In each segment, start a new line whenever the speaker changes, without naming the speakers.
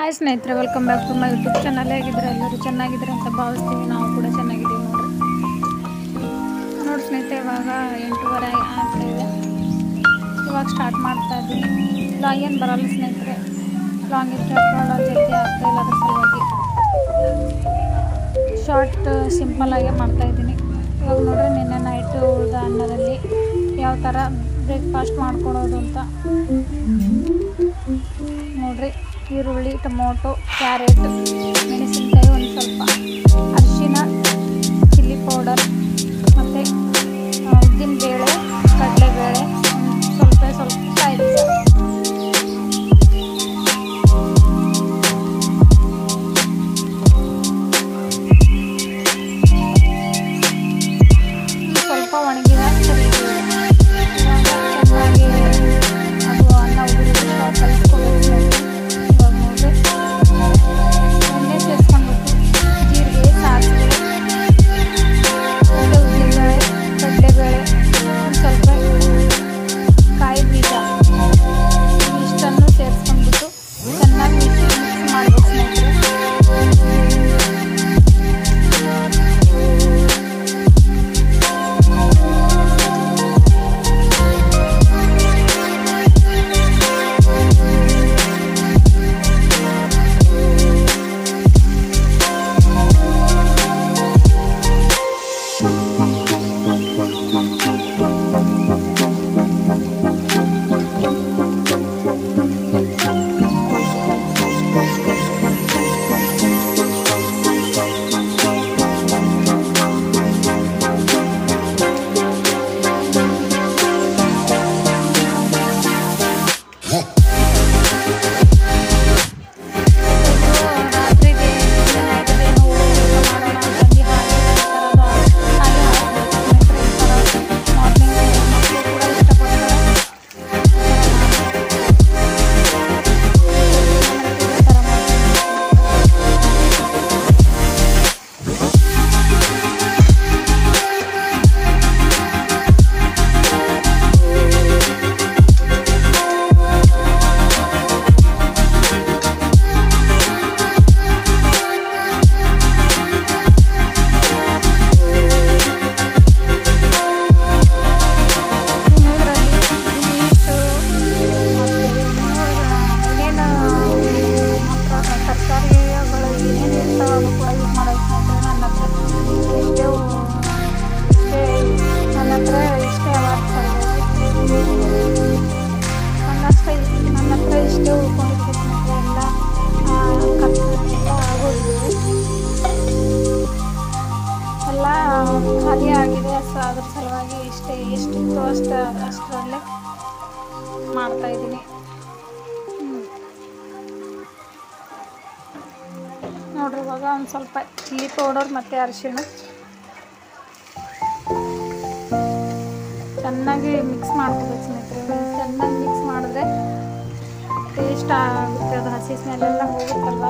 Hi ಸ್ನೇಹಿತರೆ, welcome back to my YouTube channel. ಹೇಗಿದ್ರೆ ಎಲ್ಲರೂ ಚೆನ್ನಾಗಿದ್ದಾರೆ ಅಂತ ಭಾವಿಸ್ತೀವಿ. ನಾವು ಕೂಡ ಚೆನ್ನಾಗಿದ್ದೀವಿ ನೋಡಿ ಸ್ನೇಹಿತರೆ, ಇವಾಗ 8:30 ಆಗ್ತಾಯಿದೆ. ಇವಾಗ ಸ್ಟಾರ್ಟ್ ಮಾಡ್ತಾ ಇದ್ದೀನಿ. ಲಾಂಗ್ ಏನು ಬರಲ್ಲ ಸ್ನೇಹಿತರೆ, ಲಾಂಗ್ ಇದ್ರೆ ಜಲ್ದಿ ಆಗ್ತಾಯಿಲ್ಲ. ಅದ್ರ ಸಲುವಾಗಿ ಶಾರ್ಟ್ ಸಿಂಪಲ್ಲಾಗೆ ಮಾಡ್ತಾಯಿದ್ದೀನಿ. ಇವಾಗ ನೋಡ್ರಿ, ನಿನ್ನೆ ನೈಟ್ ಉಳಿದ ಅನ್ನದಲ್ಲಿ ಯಾವ ಥರ ಬ್ರೇಕ್ಫಾಸ್ಟ್ ಮಾಡ್ಕೊಡೋದು ಅಂತ ನೋಡ್ರಿ. ಈರುಳ್ಳಿ, ಟೊಮೊಟೊ, ಕ್ಯಾರೆಟ್, ಮೆಣಸಿನ್ಕಾಯಿ, ಒಂದು ಸ್ವಲ್ಪ ಅರಿಶಿನ, ಚಿಲ್ಲಿ ಪೌಡರ್ ಮತ್ತು ಉದ್ದಿನಬೇಳೆ, ಕಡಲೆಬೇಳೆ, ಸ್ವಲ್ಪ ಕಾಯಿ ಬೀಜ, ಸ್ವಲ್ಪ ಒಣಗಿದ ಕರಿಬೇವು. ಚೆನ್ನಾಗಿ ಅದು ಅನ್ನ ಉದುರಿ ಕಲಿಸ್ಕೊಂಡು ಎಣ್ಣೆ ಸೇರಿಸ್ಕೊಂಡ್ಬಿಟ್ಟು ಜೀರಿಗೆ, ಸಾಸಿವೆ, ಉದ್ದಿನಬೇಳೆ, ಕಡಲೆಬೇಳೆ, ಒಂದು ಸ್ವಲ್ಪ ಕಾಯಿ ಬೀಜ ಇಷ್ಟನ್ನು ಸೇರಿಸ್ಕೊಂಡ್ಬಿಟ್ಟು ಚೆನ್ನಾಗಿ ಮಿಕ್ಸ್ ಮಾಡಬೇಕು ಸ್ನೇಹಿತರೆ. ಖಾಲಿ ಆಗಿದೆ. ಅದ್ರ ಸಲುವಾಗಿ ಎಷ್ಟಿತ್ತು ಅಷ್ಟರಲ್ಲೇ ಮಾಡ್ತಾಯಿದ್ದೀನಿ. ನೋಡ್ರಿ, ಇವಾಗ ಒಂದು ಸ್ವಲ್ಪ ಚಿಲ್ಲಿ ಪೌಡರ್ ಮತ್ತು ಅರಿಶಿಣ ಚೆನ್ನಾಗಿ ಮಿಕ್ಸ್ ಮಾಡ್ಕೋಬೇಕು ಸ್ನೇಹಿತರೆ. ಚೆನ್ನಾಗಿ ಮಿಕ್ಸ್ ಮಾಡಿದ್ರೆ ಟೇಸ್ಟ್ ಆಗುತ್ತೆ. ಅದು ಹಸಿ ಸ್ಮೆಲ್ಲೆಲ್ಲ ಹೋಗುತ್ತಲ್ವ,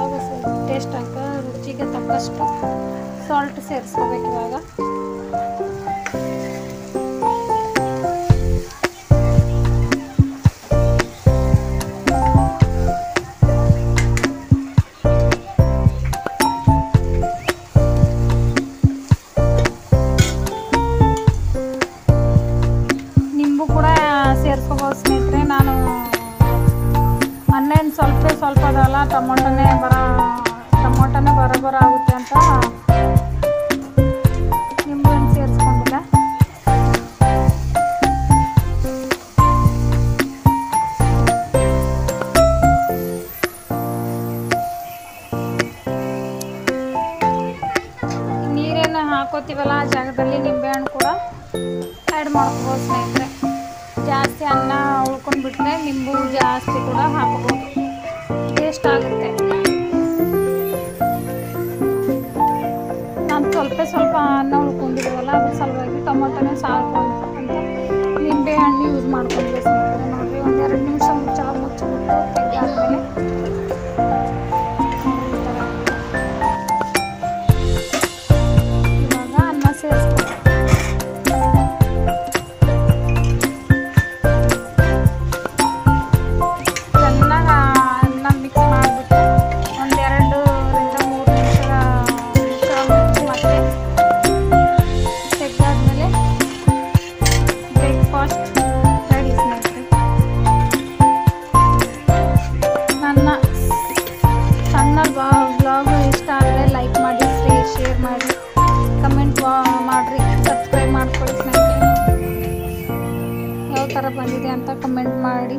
ಟೇಸ್ಟ್ ಆಗ ರುಚಿಗೆ ತಕ್ಕಷ್ಟು ಸಾಲ್ಟ್ ಸೇರಿಸ್ಕೋಬೇಕು. ಇವಾಗ ನಿಂಬು ಕೂಡ ಸೇರಿಸ್ಕೋಬೋದು ಸ್ನೇಹಿತರೆ. ನಾನು ಅನ್ನೇನು ಸ್ವಲ್ಪ ಅದಲ್ಲ, ಟೊಮೊಟೊನೇ ಬರೋಬ್ಬರ ಆಗುತ್ತೆ ಅಂತ ನಿಂಬು ಏನು ಸೇರಿಸ್ಕೊಂಡಿಲ್ಲ. ನೀರೇನು ಹಾಕೋತೀವಲ್ಲ ಆ ಜಾಗದಲ್ಲಿ ನಿಂಬೆಹಣ್ಣು ಕೂಡ ಆ್ಯಡ್ ಮಾಡ್ಕೋಬೋದು ಸ್ನೇಹಿತರೆ. ಜಾಸ್ತಿ ಅನ್ನ ಉಳ್ಕೊಂಡ್ಬಿಟ್ರೆ ನಿಂಬು ಜಾಸ್ತಿ ಕೂಡ ಹಾಕೋಬೋದು, ಟೇಸ್ಟ್ ಆಗುತ್ತೆ. ನಾನು ಸ್ವಲ್ಪ ಅನ್ನ ಉಳ್ಕೊಂಡಿದ್ದೀವಲ್ಲ, ಅದ್ರ ಸಲುವಾಗಿ ಟೊಮೊಟೊನೇ ಸಾಕು ಅಂತ ನಿಂಬೆ ಹಣ್ಣು ಯೂಸ್ ಮಾಡ್ಕೊಂಡಿದ್ದೆ ಸ್ನೇಹಿತರೆ. ನೋಡಿರಿ, 1-2 ನಿಮಿಷ ಮುಚ್ಚಿಬಿಟ್ಟು ತೆಗೆದಾದ್ಮೇಲೆ ಇವಾಗ ಅನ್ನ ಸೇರಿಸ್ಬೇಕು. ಚೆನ್ನಾಗಿ ಅನ್ನ ಮಿಕ್ಸ್ ಮಾಡಿಬಿಟ್ಟು ಬಂದಿದೆ ಅಂತ ಕಮೆಂಟ್ ಮಾಡಿ.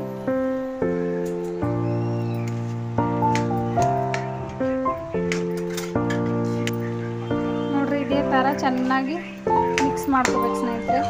ನೋಡ್ರಿ ಇದೇ ಥರ ಚೆನ್ನಾಗಿ ಮಿಕ್ಸ್ ಮಾಡ್ಕೋಬೇಕು ಸ್ನೇಹಿತರೆ.